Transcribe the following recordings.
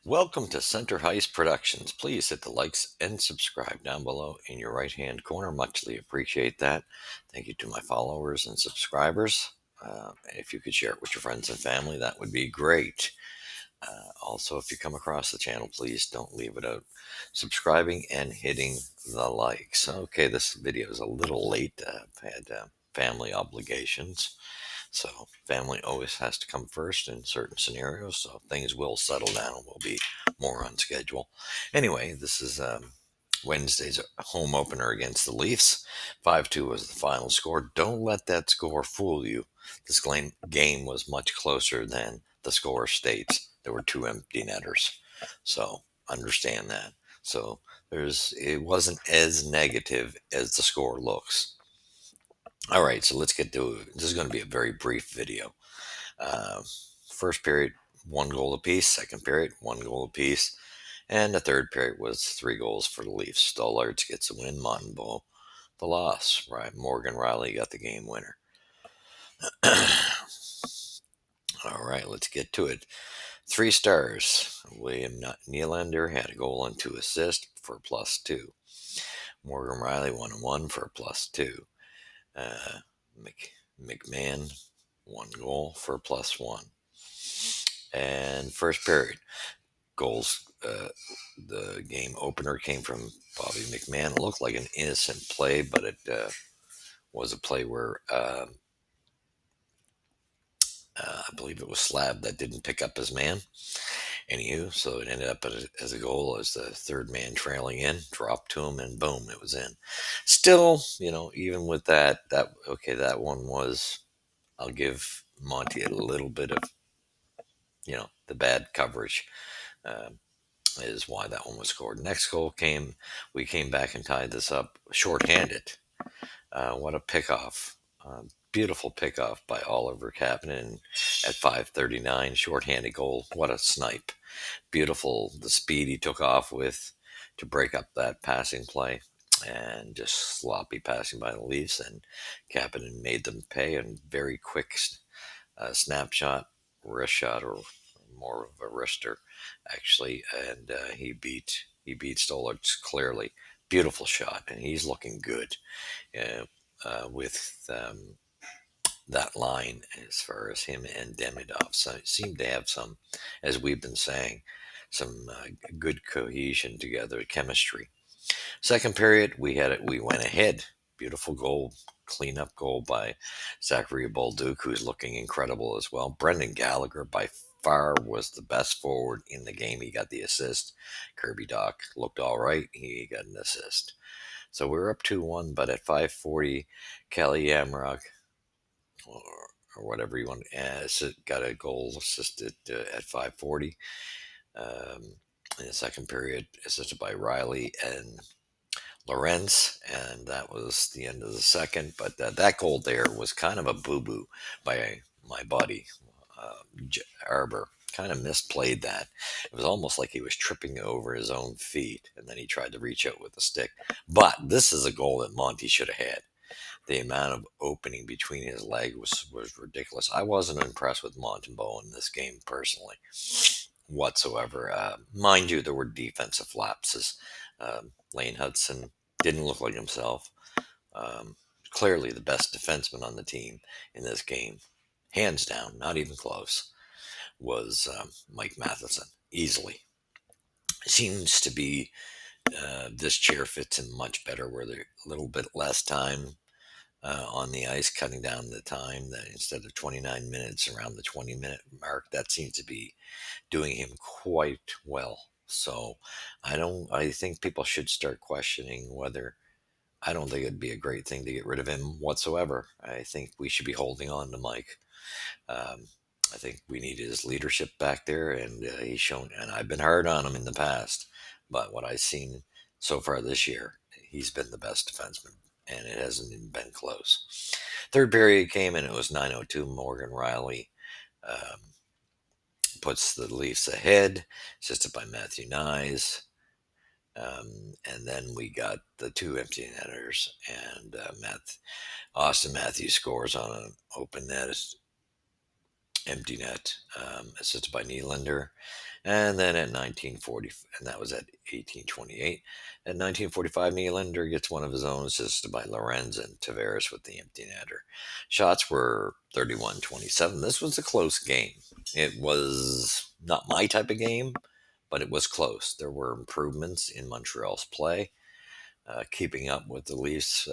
Welcome to Center Heist Productions. Please hit the likes and subscribe down below in your right hand corner. Muchly appreciate that. Thank you to my followers and subscribers. If you could share it with your friends and family, that would be great. Also, if you come across the channel, please don't leave without subscribing and hitting the likes. Okay, this video is a little late. I've had family obligations. So family always has to come first in certain scenarios. So things will settle down and we'll be more on schedule. Anyway, this is Wednesday's home opener against the Leafs. 5-2 was the final score. Don't let that score fool you. This game was much closer than the score states. There were two empty netters. So understand that. So it wasn't as negative as the score looks. All right, so let's get to it. This is going to be a very brief video. Uh, First period, one goal apiece. Second period, one goal apiece. And the third period was 3 goals for the Leafs. Stollards gets the win. Montembeault the loss. Right, Morgan Riley got the game winner. All right, let's get to it. 3 stars. William Nylander had a goal and 2 assists for +2. Morgan Riley 1-1 for +2. Uh, McMahon 1 goal for +1. And first period goals. The game opener came from Bobby McMahon. It looked like an innocent play, but it was a play where I believe it was Slab that didn't pick up his man. Anywho, so it ended up as a goal as the third man trailing in, dropped to him, and boom, it was in. Still, even with that one was. I'll give Monty a little bit of the bad coverage. Um, is why that one was scored. Next goal came. We came back and tied this up shorthanded. What a pickoff. Beautiful pickoff by Oliver Kapanen at 5:39. Shorthanded goal. What a snipe. Beautiful. The speed he took off with to break up that passing play. And just sloppy passing by the Leafs. And Kapanen made them pay. And very quick snapshot, wrist shot, or more of a wrister, actually, and he beat Stollards clearly. Beautiful shot, and he's looking good with that line as far as him and Demidov. So it seemed to have some, as we've been saying, some good cohesion together, chemistry. Second period, we had it. We went ahead. Beautiful goal, cleanup goal by Zachary Bolduc, who's looking incredible as well. Brendan Gallagher by far was the best forward in the game. He got the assist. Kirby Doc looked all right. He got an assist. So we were up 2-1, but at 5:40, Kelly Yamrock, or, or whatever you want, got a goal assisted at 5:40. In the second period, assisted by Riley and Lorenz, and that was the end of the second. But that goal there was kind of a boo boo by my buddy Arbor. Kind of misplayed that. It was almost like he was tripping over his own feet, and then he tried to reach out with a stick. But this is a goal that Monty should have had. The amount of opening between his leg was ridiculous. I wasn't impressed with Montembeault in this game personally whatsoever. Mind you, there were defensive lapses. Lane Hudson didn't look like himself. Um, Clearly the best defenseman on the team in this game, hands down, not even close, was Mike Matheson, easily. Seems to be this chair fits him much better where they're a little bit less time on the ice, cutting down the time that instead of 29 minutes around the 20-minute mark. That seems to be doing him quite well. So I think people should start questioning whether. I don't think it'd be a great thing to get rid of him whatsoever. I think we should be holding on to Mike. Um, I think we need his leadership back there, and he's shown. And I've been hard on him in the past, but what I've seen so far this year, he's been the best defenseman, and it hasn't even been close. Third period came, and it was 9:02. Morgan Riley um, puts the Leafs ahead, assisted by Matthew Nyes. And then we got the two empty netters, and Austin Matthews scores on an open net. empty net, assisted by Nylander. And then at 1940, and that was at 1828. At 1945, Nylander gets one of his own, assisted by Lorenz and Tavares with the empty netter. Shots were 31-27. This was a close game. It was not my type of game, but it was close. There were improvements in Montreal's play, keeping up with the Leafs'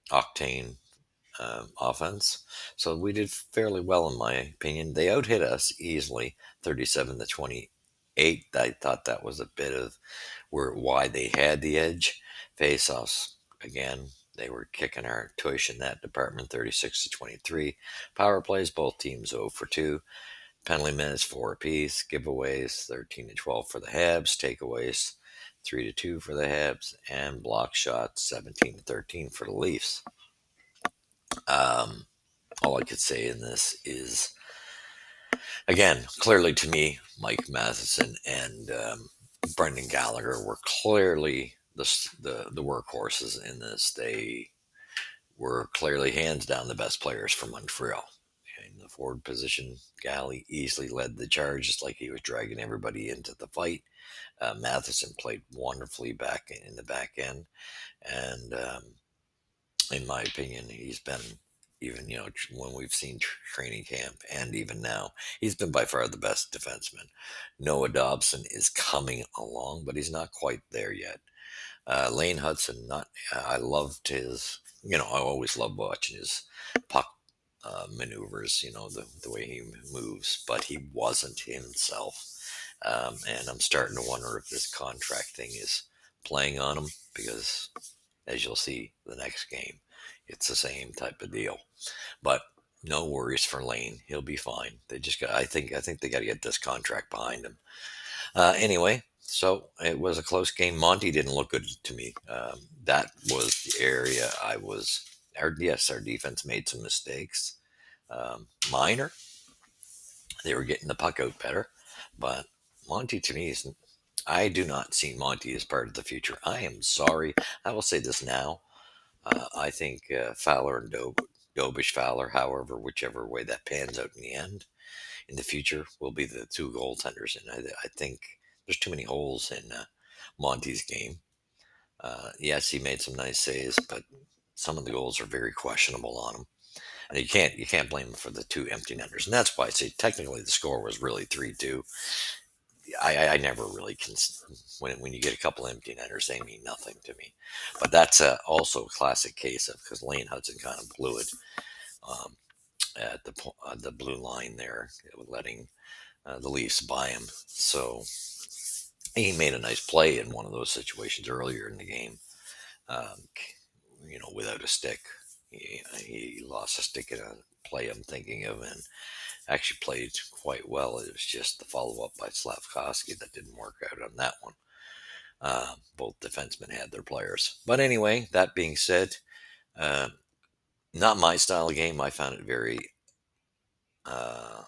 octane offense. So we did fairly well, in my opinion. They out hit us easily, 37-28. I thought that was a bit of why they had the edge. Face-offs, again, they were kicking our tush in that department, 36-23. Power plays, both teams 0 for 2. Penalty minutes, 4 apiece. Giveaways, 13-12 for the Habs. Takeaways, 3-2 for the Habs. And block shots, 17-13 for the Leafs. Um, all I could say in this is, again, clearly to me, Mike Matheson and Brendan Gallagher were clearly the workhorses in this. They were clearly hands down the best players for Montreal. In the forward position, Galley easily led the charge, just like he was dragging everybody into the fight. Matheson played wonderfully back in the back end, and in my opinion, he's been, even when we've seen training camp and even now, he's been by far the best defenseman. Noah Dobson is coming along, but he's not quite there yet. Lane Hudson, not. I loved his. I always love watching his puck maneuvers. The way he moves, but he wasn't himself. And I'm starting to wonder if this contract thing is playing on him, because as you'll see the next game, it's the same type of deal. But no worries for Lane; he'll be fine. They just got. I think they got to get this contract behind him. Anyway, so it was a close game. Monty didn't look good to me. That was the area I was. Yes, our defense made some mistakes. Minor. They were getting the puck out better, but Monty to me is. I do not see Monty as part of the future. I am sorry. I will say this now. I think Fowler and Dobish Fowler, however, whichever way that pans out in the end, in the future, will be the two goaltenders. And I think there's too many holes in Monty's game. Yes, he made some nice saves, but some of the goals are very questionable on him. And you can't blame him for the two empty netters. And that's why I say technically the score was really 3-2. I never really can. When you get a couple empty netters, they mean nothing to me. But that's also a classic case of, because Lane Hudson kind of blew it um, at the blue line there, letting the Leafs buy him. So he made a nice play in one of those situations earlier in the game. Um, without a stick, he lost a stick in a play I'm thinking of, and actually played quite well. It was just the follow up by Slavkovsky that didn't work out on that one. Both defensemen had their players. But anyway, that being said, uh, not my style of game. I found it uh,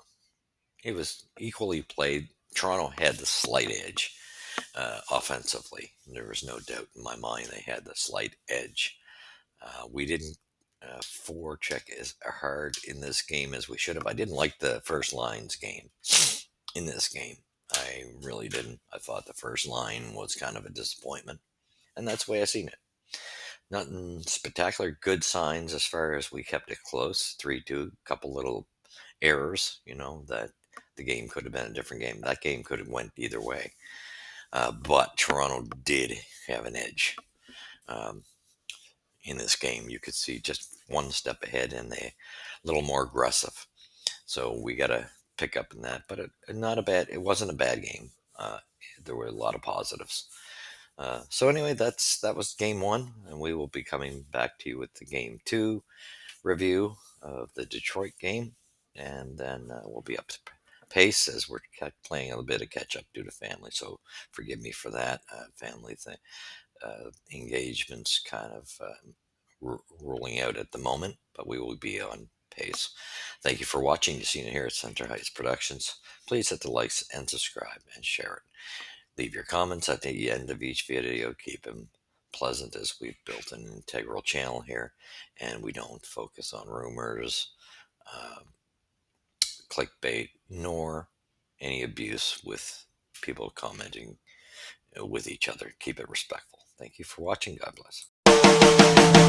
it was equally played. Toronto had the slight edge offensively. There was no doubt in my mind they had the slight edge. We didn't forecheck as hard in this game as we should have. I didn't like the first line's game in this game. I really didn't. I thought the first line was kind of a disappointment, and that's the way I seen it. Nothing spectacular. Good signs as far as we kept it close, 3-2. Couple little errors, that the game could have been a different game. That game could have went either way. But Toronto did have an edge um, in this game. You could see just one step ahead, and they a little more aggressive. So we got to pick up in that. But not a bad. It wasn't a bad game. There were a lot of positives. So anyway, that was game one, and we will be coming back to you with the game two review of the Detroit game, and then we'll be up to pace as we're playing a little bit of catch up due to family. So forgive me for that family thing. Engagements kind of ruling out at the moment, but we will be on pace. Thank you for watching. You've seen it here at Center Heights Productions. Please hit the likes and subscribe and share it. Leave your comments at the end of each video. Keep them pleasant, as we've built an integral channel here, and we don't focus on rumors, uh, clickbait nor any abuse with people commenting with each other. Keep it respectful. Thank you for watching. God bless.